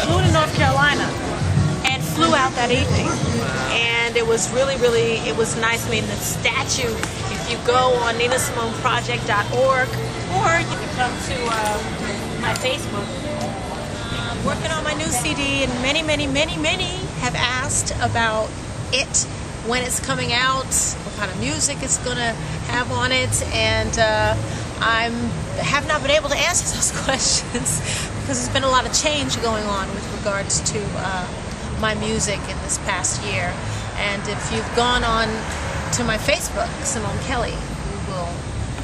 flew to North Carolina and flew out that evening. And it was really, it was nice. I mean, the statue, if you go on ninasimoneproject.org, or you can come to my Facebook. I'm working on my new CD, and many have asked about it, when it's coming out, what kind of music it's going to have on it, and I have not been able to answer those questions because there's been a lot of change going on with regards to my music in this past year. And if you've gone on to my Facebook, Simone Kelly, you will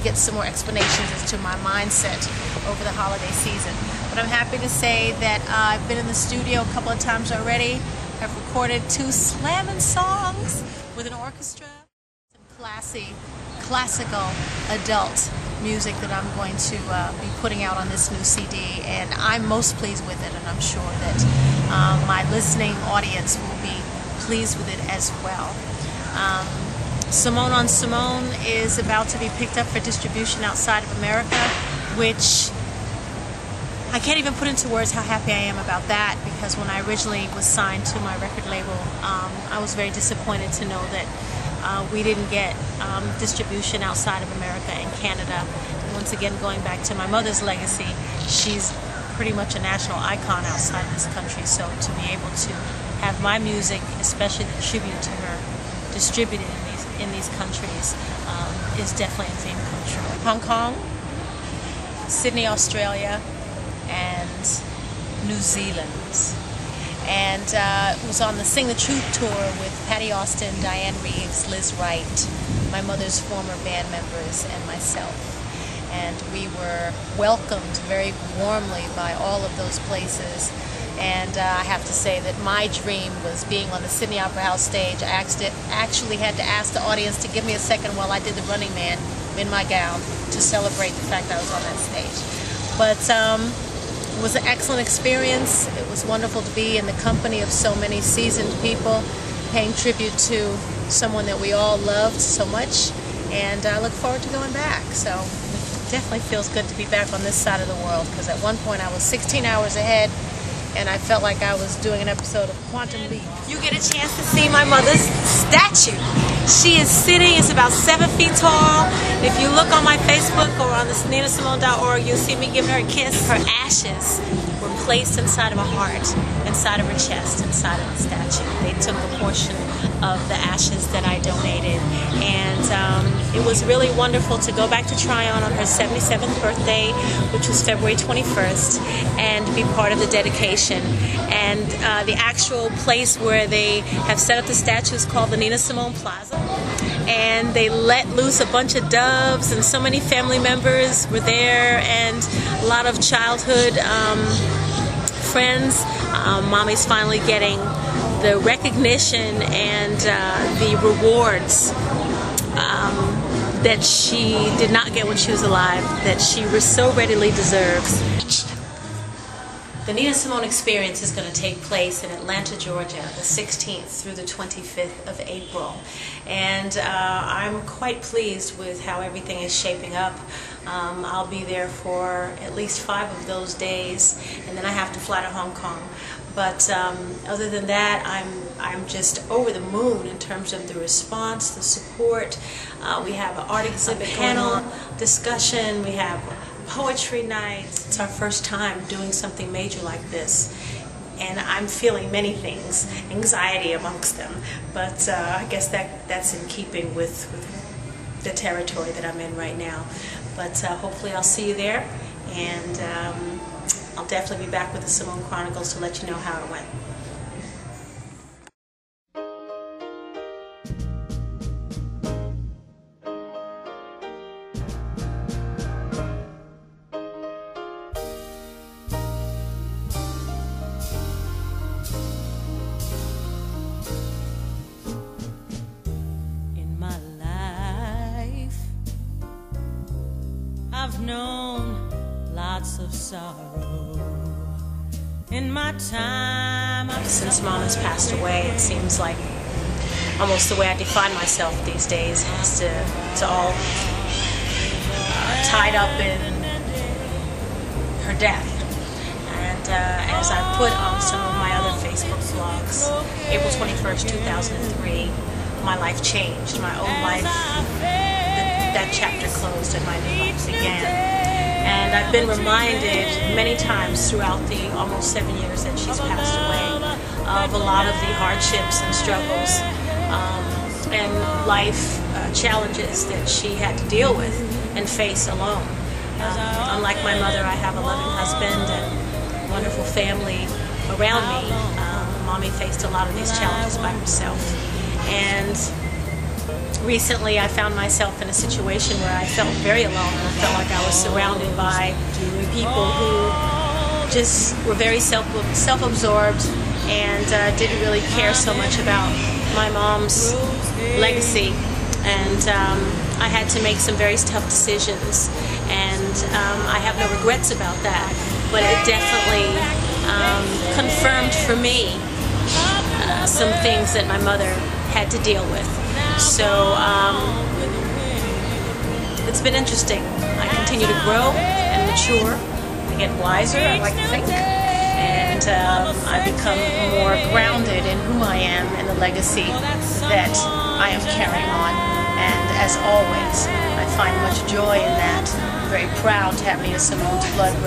get some more explanations as to my mindset over the holiday season. But I'm happy to say that I've been in the studio a couple of times already. I've recorded 2 slamming songs with an orchestra. Some classical adult music that I'm going to be putting out on this new CD, and I'm most pleased with it, and I'm sure that my listening audience will be pleased with it as well. Simone on Simone is about to be picked up for distribution outside of America, which I can't even put into words how happy I am about that, because when I originally was signed to my record label, I was very disappointed to know that we didn't get distribution outside of America and Canada. And once again, going back to my mother's legacy, she's pretty much a national icon outside of this country, so to be able to have my music, especially the tribute to her, distributed in these countries is definitely a dream come true. Hong Kong, Sydney, Australia, and New Zealand. And was on the Sing the Truth tour with Patty Austin, Diane Reeves, Liz Wright, my mother's former band members, and myself. And we were welcomed very warmly by all of those places. And I have to say that my dream was being on the Sydney Opera House stage. I actually had to ask the audience to give me a second while I did the Running Man in my gown to celebrate the fact that I was on that stage. But it was an excellent experience. It was wonderful to be in the company of so many seasoned people, paying tribute to someone that we all loved so much. And I look forward to going back. So it definitely feels good to be back on this side of the world, because at one point I was 16 hours ahead, and I felt like I was doing an episode of Quantum Leap. You get a chance to see my mother's statue. She is sitting, it's about 7 feet tall. If you look on my Facebook or on this ninasimone.org, you'll see me giving her a kiss. Her ashes were placed inside of a heart, inside of her chest, inside of the statue. They took a portion of the ashes that I donated, and it was really wonderful to go back to Tryon on her 77th birthday, which was February 21st, and be part of the dedication. And the actual place where they have set up the statue is called the Nina Simone Plaza, and they let loose a bunch of doves, and so many family members were there, and a lot of childhood friends. Mommy's finally getting the recognition and the rewards that she did not get when she was alive, that she so readily deserves. The Nina Simone experience is going to take place in Atlanta, Georgia, the 16th through the 25th of April. And I'm quite pleased with how everything is shaping up. I'll be there for at least 5 of those days, and then I have to fly to Hong Kong. But other than that, I'm just over the moon in terms of the response, the support. We have an art exhibit, panel discussion, we have poetry nights. It's our first time doing something major like this, and I'm feeling many things, anxiety amongst them, but I guess that's in keeping with the territory that I'm in right now. But hopefully I'll see you there, and I'll definitely be back with the Simone Chronicles to let you know how it went. I've known lots of sorrow in my time. Since Mom has passed away, it seems like almost the way I define myself these days is to all tied up in her death. And And as I put on some of my other Facebook blogs, April 21st, 2003, my life changed. My old life, that chapter closed and my new life began. And I've been reminded many times throughout the almost 7 years that she's passed away of a lot of the hardships and struggles and life challenges that she had to deal with and face alone. Unlike my mother, I have a loving husband and a wonderful family around me. Mommy faced a lot of these challenges by herself. And recently I found myself in a situation where I felt very alone. I felt like I was surrounded by people who just were very self-absorbed and didn't really care so much about my mom's legacy. And I had to make some very tough decisions, and I have no regrets about that, but it definitely confirmed for me some things that my mother had to deal with. So it's been interesting. I continue to grow and mature. I get wiser, I like to think, and I become more grounded in who I am and the legacy that I am carrying on. And as always, I find much joy in that. I'm very proud to have Nina Simone's blood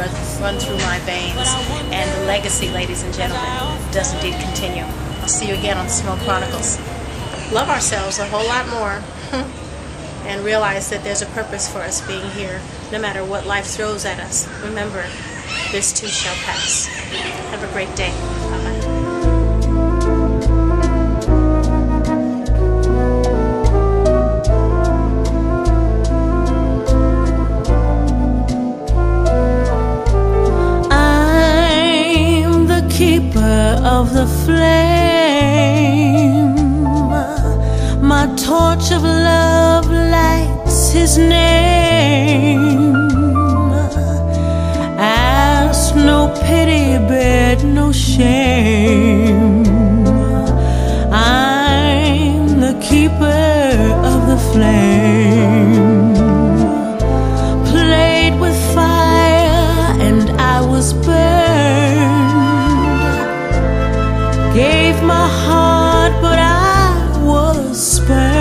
run through my veins. And the legacy, ladies and gentlemen, does indeed continue. I'll see you again on Simone Chronicles. Love ourselves a whole lot more and realize that there's a purpose for us being here, no matter what life throws at us. Remember, this too shall pass. Have a great day. Bye-bye. Of the flame, my torch of love lights his name. Ask no pity, bear no shame. I'm the keeper of the flame. Played with fire and I was burned. Gave my heart, but I was spurned.